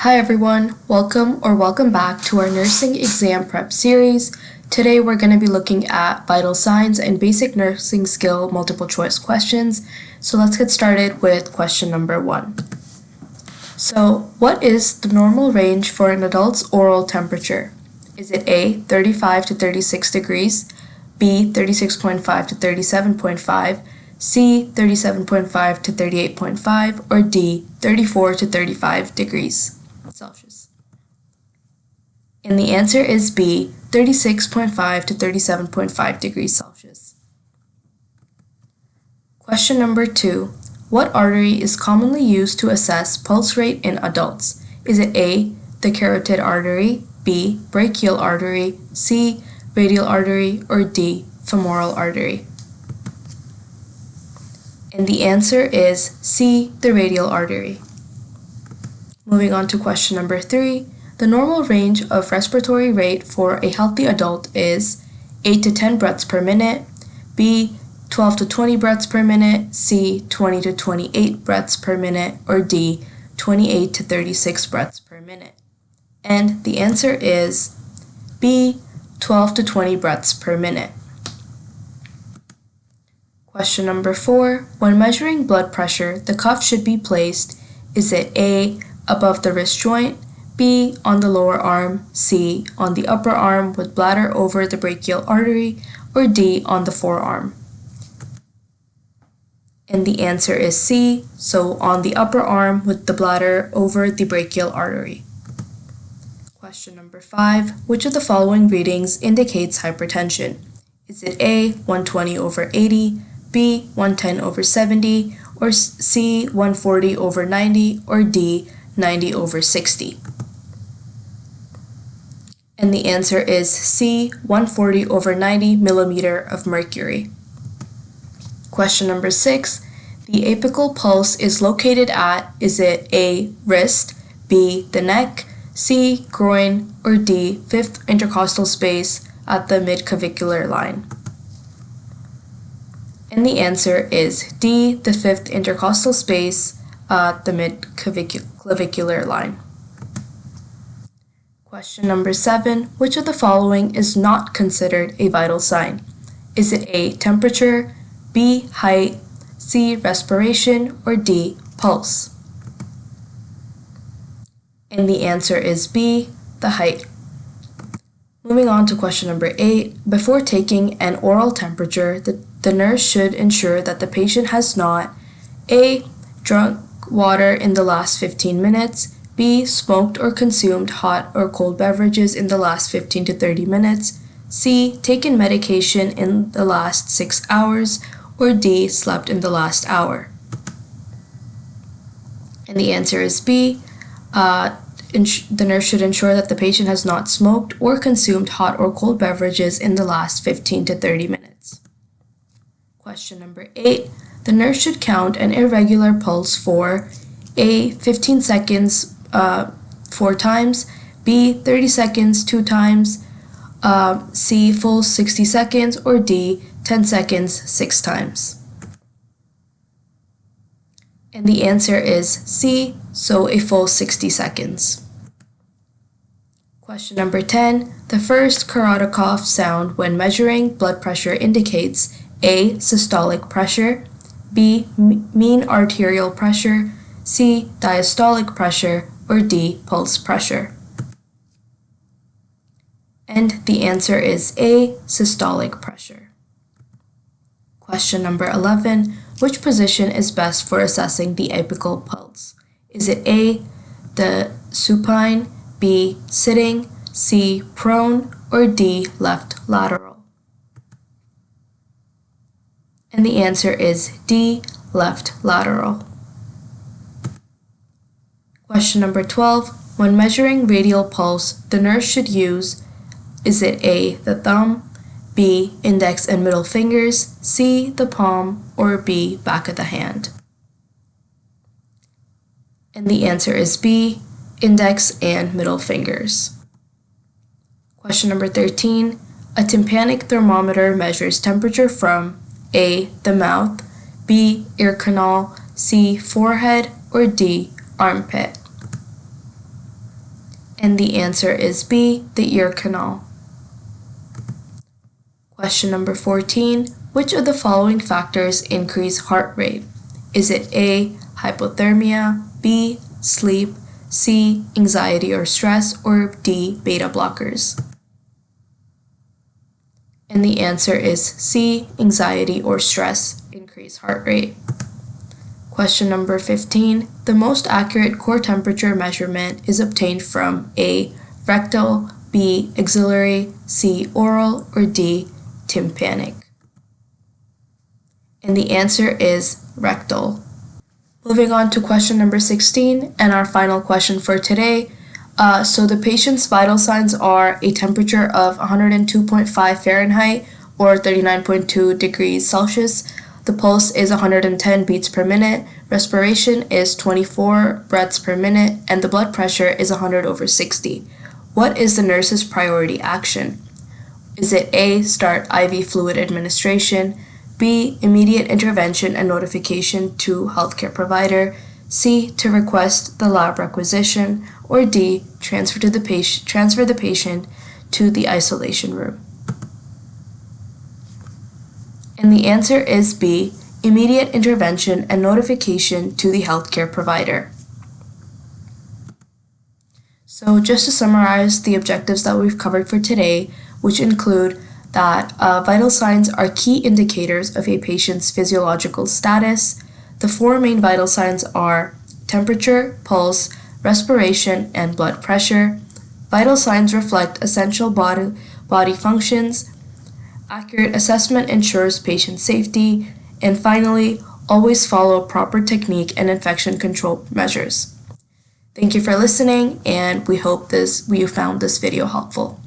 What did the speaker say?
Hi everyone, welcome back to our nursing exam prep series. Today we're going to be looking at vital signs and basic nursing skill multiple choice questions. So let's get started with question number 1. So what is the normal range for an adult's oral temperature? Is it A, 35 to 36 degrees, B, 36.5 to 37.5, C, 37.5 to 38.5, or D, 34 to 35 degrees Celsius? And the answer is B, 36.5 to 37.5 degrees Celsius. Question number 2. What artery is commonly used to assess pulse rate in adults? Is it A, the carotid artery, B, brachial artery, C, radial artery, or D, femoral artery? And the answer is C, the radial artery. Moving on to question number 3. The normal range of respiratory rate for a healthy adult is 8 to 10 breaths per minute, B, 12 to 20 breaths per minute, C, 20 to 28 breaths per minute, or D, 28 to 36 breaths per minute. And the answer is B, 12 to 20 breaths per minute. Question number 4. When measuring blood pressure, the cuff should be placed, is it A, above the wrist joint, B, on the lower arm, C, on the upper arm with bladder over the brachial artery, or D, on the forearm? And the answer is C, so on the upper arm with the bladder over the brachial artery. Question number 5. Which of the following readings indicates hypertension? Is it A, 120 over 80, B, 110 over 70, or C, 140 over 90, or D, 90 over 60? And the answer is C, 140 over 90 millimeter of mercury. Question number 6. The apical pulse is located at, is it A, wrist, B, the neck, C, groin, or D, fifth intercostal space at the midclavicular line? And the answer is D, the fifth intercostal space at the midclavicular line. Question number 7. Which of the following is not considered a vital sign? Is it A, temperature, B, height, C, respiration, or D, pulse? And the answer is B, the height. Moving on to question number 8. Before taking an oral temperature, the nurse should ensure that the patient has not A, drunk water in the last 15 minutes, B, smoked or consumed hot or cold beverages in the last 15 to 30 minutes, C, taken medication in the last 6 hours, or D, slept in the last hour. And the answer is B. The nurse should ensure that the patient has not smoked or consumed hot or cold beverages in the last 15 to 30 minutes. Question number 8. The nurse should count an irregular pulse for A, 15 seconds 4 times, B, 30 seconds 2 times, C, full 60 seconds, or D, 10 seconds 6 times. And the answer is C, so a full 60 seconds. Question number 10. The first Korotkov sound when measuring blood pressure indicates A, systolic pressure, B, mean arterial pressure, C, diastolic pressure, or D, pulse pressure. And the answer is A, systolic pressure. Question number 11. Which position is best for assessing the apical pulse? Is it A, the supine, B, sitting, C, prone, or D, left lateral? And the answer is D, left lateral. Question number 12. When measuring radial pulse, the nurse should use, is it A, the thumb, B, index and middle fingers, C, the palm, or B, back of the hand? And the answer is B, index and middle fingers. Question number 13. A tympanic thermometer measures temperature from A, the mouth, B, ear canal, C, forehead, or D, armpit? And the answer is B, the ear canal. Question number 14. Which of the following factors increase heart rate? Is it A, hypothermia, B, sleep, C, anxiety or stress, or D, beta blockers? And the answer is C, anxiety or stress increase heart rate. Question number 15. The most accurate core temperature measurement is obtained from A, rectal, B, axillary, C, oral, or D, tympanic. And the answer is rectal. Moving on to question number 16 and our final question for today. So the patient's vital signs are a temperature of 102.5 Fahrenheit or 39.2 degrees Celsius. The pulse is 110 beats per minute, respiration is 24 breaths per minute, and the blood pressure is 100/60. What is the nurse's priority action? Is it A, start IV fluid administration, B, immediate intervention and notification to healthcare provider, C, to request the lab requisition, or D, transfer the patient to the isolation room? And the answer is B, immediate intervention and notification to the healthcare provider. So just to summarize the objectives that we've covered for today, which include that vital signs are key indicators of a patient's physiological status. The four main vital signs are temperature, pulse, respiration, and blood pressure. Vital signs reflect essential body functions. Accurate assessment ensures patient safety. And finally, always follow proper technique and infection control measures. Thank you for listening, and we hope you found this video helpful.